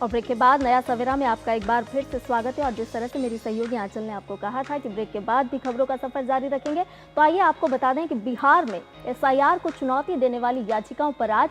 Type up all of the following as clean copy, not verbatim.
और ब्रेक के बाद नया सवेरा में आपका एक बार फिर से स्वागत है। और जिस तरह से मेरी सहयोगी आंचल ने आपको कहा था कि ब्रेक के बाद भी खबरों का सफर जारी रखेंगे, तो आइए आपको बता दें कि बिहार में एसआईआर को चुनौती देने वाली याचिकाओं पर आज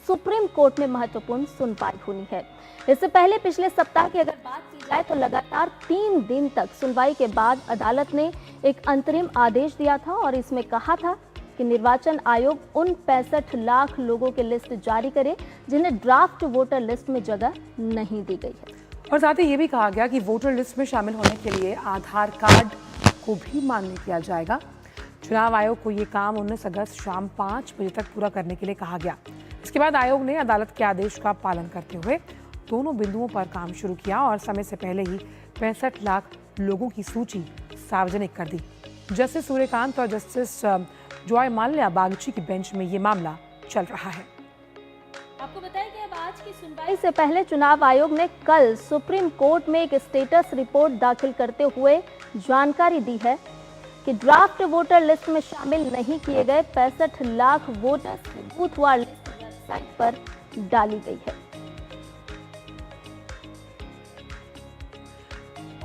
सुप्रीम कोर्ट में महत्वपूर्ण सुनवाई होनी है। इससे पहले पिछले सप्ताह की अगर बात की जाए तो लगातार 3 दिन तक सुनवाई के बाद अदालत ने एक अंतरिम आदेश दिया था और इसमें कहा था कि निर्वाचन आयोग उन 65 लाख लोगों की लिस्ट जारी करे जिन्हें ड्राफ्ट वोटर लिस्ट में जगह नहीं दी गई है। और साथ ही ये भी कहा गया कि वोटर लिस्ट में शामिल होने के लिए आधार कार्ड को भी मान्य किया जाएगा। चुनाव आयोग को ये काम 19 अगस्त शाम 5 बजे तक पूरा करने के लिए कहा गया। इसके बाद आयोग ने अदालत के आदेश का पालन करते हुए दोनों बिंदुओं पर काम शुरू किया और समय से पहले ही 65 लाख लोगों की सूची सार्वजनिक कर दी। जस्टिस सूर्यकांत और जस्टिस जॉय माल्या बागची की बेंच में ये मामला चल रहा है। आपको बताएं कि अब आज की सुनवाई से पहले चुनाव आयोग ने कल सुप्रीम कोर्ट में एक स्टेटस रिपोर्ट दाखिल करते हुए जानकारी दी है कि ड्राफ्ट वोटर लिस्ट में शामिल नहीं किए गए 65 लाख वोटर्स की बूथवार लिस्ट वेबसाइट पर डाली गई है।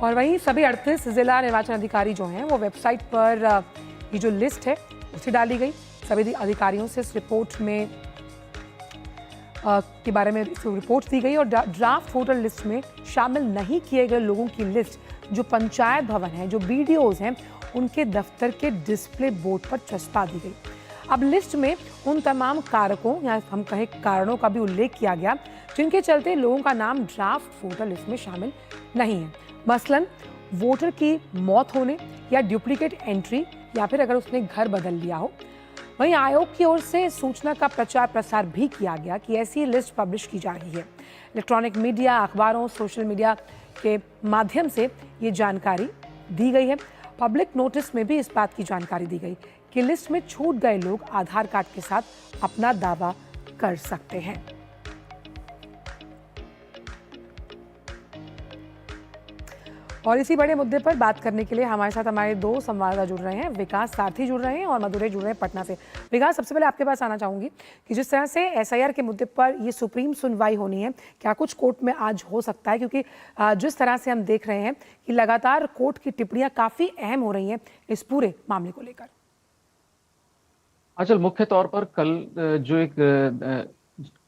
और वहीं सभी 38 जिला निर्वाचन अधिकारी जो हैं वो वेबसाइट पर ये जो लिस्ट है उसे डाली गई। सभी अधिकारियों से इस रिपोर्ट में के बारे में रिपोर्ट दी गई और ड्राफ्ट वोटर लिस्ट में शामिल नहीं किए गए लोगों की लिस्ट जो पंचायत भवन है, जो बीडीओज हैं, उनके दफ्तर के डिस्प्ले बोर्ड पर चस्पा दी गई। अब लिस्ट में उन तमाम कारकों या हम कहें कारणों का भी उल्लेख किया गया जिनके चलते लोगों का नाम ड्राफ्ट वोटर लिस्ट में शामिल नहीं है। मसलन वोटर की मौत होने या डुप्लीकेट एंट्री या फिर अगर उसने घर बदल लिया हो। वहीं आयोग की ओर से सूचना का प्रचार प्रसार भी किया गया कि ऐसी लिस्ट पब्लिश की जा रही है। इलेक्ट्रॉनिक मीडिया, अखबारों, सोशल मीडिया के माध्यम से ये जानकारी दी गई है। पब्लिक नोटिस में भी इस बात की जानकारी दी गई कि लिस्ट में छूट गए लोग आधार कार्ड के साथ अपना दावा कर सकते हैं। और इसी बड़े मुद्दे पर बात करने के लिए हमारे साथ हमारे दो संवाददाता जुड़ रहे हैं। विकास सारथी जुड़ रहे हैं और मधुरै जुड़ रहे हैं पटना से। विकास, सबसे पहले आपके पास आना चाहूंगी कि जिस तरह से एसआईआर के मुद्दे पर ये सुप्रीम सुनवाई होनी है, क्या कुछ कोर्ट में आज हो सकता है? क्योंकि जिस तरह से हम देख रहे हैं कि लगातार कोर्ट की टिप्पणियां काफी अहम हो रही हैं इस पूरे मामले को लेकर। अचल, मुख्य तौर पर कल जो एक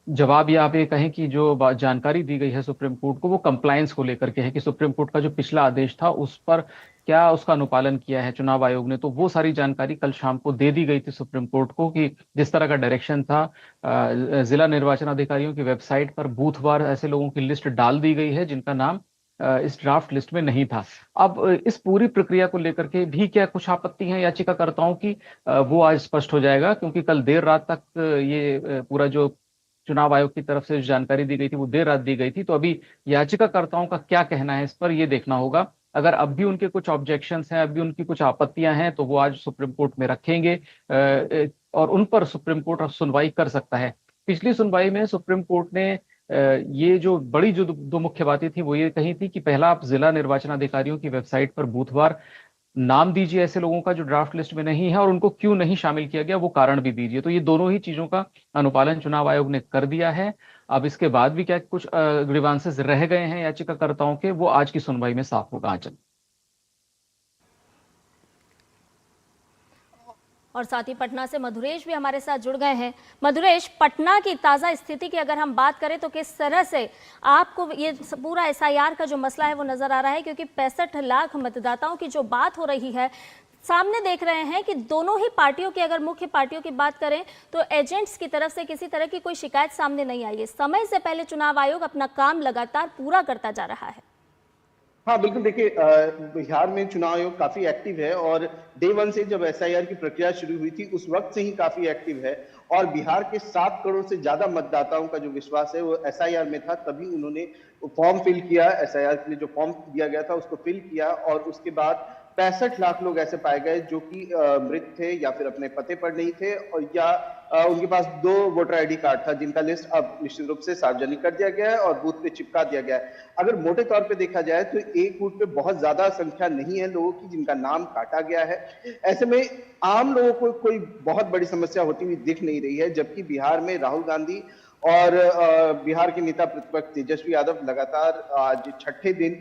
जवाब या आप ये कहें कि जो जानकारी दी गई है सुप्रीम कोर्ट को, वो कंप्लायंस को लेकर के है कि सुप्रीम कोर्ट का जो पिछला आदेश था उस पर क्या उसका अनुपालन किया है चुनाव आयोग ने। तो वो सारी जानकारी कल शाम को दे दी गई थी सुप्रीम कोर्ट को कि जिस तरह का डायरेक्शन था, जिला निर्वाचन अधिकारियों की वेबसाइट पर बूथवार ऐसे लोगों की लिस्ट डाल दी गई है जिनका नाम इस ड्राफ्ट लिस्ट में नहीं था। अब इस पूरी प्रक्रिया को लेकर के भी क्या कुछ आपत्ति है याचिकाकर्ताओं की, वो आज स्पष्ट हो जाएगा, क्योंकि कल देर रात तक ये पूरा जो चुनाव आयोग की तरफ से जानकारी दी गई थी वो देर रात दी गई थी। तो अभी याचिकाकर्ताओं का क्या कहना है इस पर ये देखना होगा। अगर अब भी उनके कुछ ऑब्जेक्शंस हैं, अब भी उनकी कुछ आपत्तियां हैं, तो वो आज सुप्रीम कोर्ट में रखेंगे और उन पर सुप्रीम कोर्ट अब सुनवाई कर सकता है। पिछली सुनवाई में सुप्रीम कोर्ट ने ये जो बड़ी जो दो मुख्य बातें थी वो ये कही थी कि पहला, आप जिला निर्वाचन अधिकारियों की वेबसाइट पर बूथवार नाम दीजिए ऐसे लोगों का जो ड्राफ्ट लिस्ट में नहीं है, और उनको क्यों नहीं शामिल किया गया वो कारण भी दीजिए। तो ये दोनों ही चीजों का अनुपालन चुनाव आयोग ने कर दिया है। अब इसके बाद भी क्या कुछ ग्रीवांसेस रह गए हैं याचिकाकर्ताओं के, वो आज की सुनवाई में साफ होगा। आंचल, और साथ ही पटना से मधुरेश भी हमारे साथ जुड़ गए हैं। मधुरेश, पटना की ताज़ा स्थिति की अगर हम बात करें तो किस तरह से आपको ये पूरा एसआईआर का जो मसला है वो नज़र आ रहा है? क्योंकि 65 लाख मतदाताओं की जो बात हो रही है, सामने देख रहे हैं कि दोनों ही पार्टियों की, अगर मुख्य पार्टियों की बात करें तो एजेंट्स की तरफ से किसी तरह की कोई शिकायत सामने नहीं आई है। समय से पहले चुनाव आयोग अपना काम लगातार पूरा करता जा रहा है। हाँ बिल्कुल, देखिए बिहार में चुनाव आयोग काफी एक्टिव है और डे 1 से जब एसआईआर की प्रक्रिया शुरू हुई थी उस वक्त से ही काफी एक्टिव है। और बिहार के 7 करोड़ से ज्यादा मतदाताओं का जो विश्वास है वो एसआईआर में था, तभी उन्होंने फॉर्म फिल किया। एसआईआर के लिए जो फॉर्म दिया गया था उसको फिल किया और उसके बाद 65 लाख लोग ऐसे पाए गए जो कि मृत थे या फिर अपने पते पर नहीं थे, और या उनके पास 2 वोटर आईडी कार्ड था, जिनका लिस्ट अब निश्चित रूप से सार्वजनिक कर दिया गया है और बूथ पे चिपका दिया गया है। अगर मोटे तौर पे देखा जाए तो एक बूथ पे बहुत ज्यादा संख्या नहीं है लोगों की जिनका नाम काटा गया है। ऐसे में आम लोगों को कोई बहुत बड़ी समस्या होती हुई दिख नहीं रही है, जबकि बिहार में राहुल गांधी और बिहार के नेता प्रतिपक्ष तेजस्वी यादव लगातार आज छठे दिन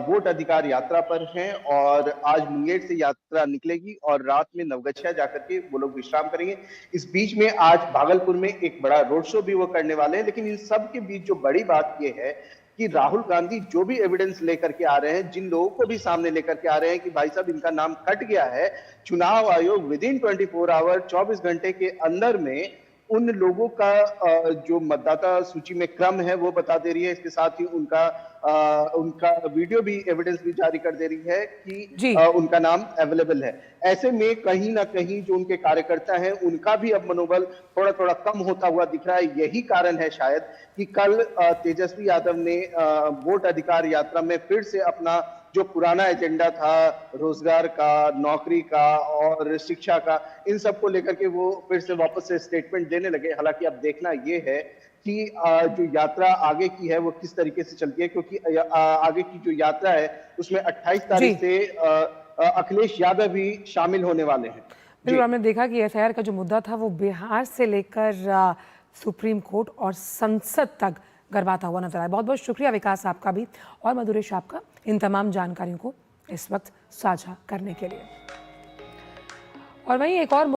वोट अधिकार यात्रा पर हैं और आज मुंगेर से यात्रा निकलेगी और रात में नवगछिया जाकर के वो लोग विश्राम करेंगे। इस बीच में आज भागलपुर में एक बड़ा रोड शो भी वो करने वाले हैं। लेकिन इन सब के बीच जो बड़ी बात ये है कि राहुल गांधी जो भी एविडेंस लेकर के आ रहे हैं, जिन लोगों को भी सामने लेकर के आ रहे हैं कि भाई साहब इनका नाम कट गया है, चुनाव आयोग विद इन 24 आवर 24 घंटे के अंदर में उन लोगों का जो मतदाता सूची में क्रम है वो बता दे रही है। इसके साथ ही उनका वीडियो भी एविडेंस भी जारी कर दे रही है कि उनका नाम अवेलेबल है। ऐसे में कहीं ना कहीं जो उनके कार्यकर्ता हैं उनका भी अब मनोबल थोड़ा थोड़ा कम होता हुआ दिख रहा है। यही कारण है शायद कि कल तेजस्वी यादव ने वोट अधिकार यात्रा में फिर से अपना जो पुराना एजेंडा था रोजगार का, नौकरी का और शिक्षा का, इन सब को लेकर के वो फिर से वापस से स्टेटमेंट देने लगे। हालांकि अब देखना ये है कि जो यात्रा आगे की है वो किस तरीके से चलती है, क्योंकि आगे की जो यात्रा है उसमें 28 तारीख से अखिलेश यादव भी शामिल होने वाले हैं। बिल्कुल, हमने देखा कि एसआईआर का जो मुद्दा था वो बिहार से लेकर सुप्रीम कोर्ट और संसद तक गरमाता हुआ नजर आया। बहुत बहुत शुक्रिया विकास आपका भी और मधुरेश आपका इन तमाम जानकारियों को इस वक्त साझा करने के लिए। और वहीं एक और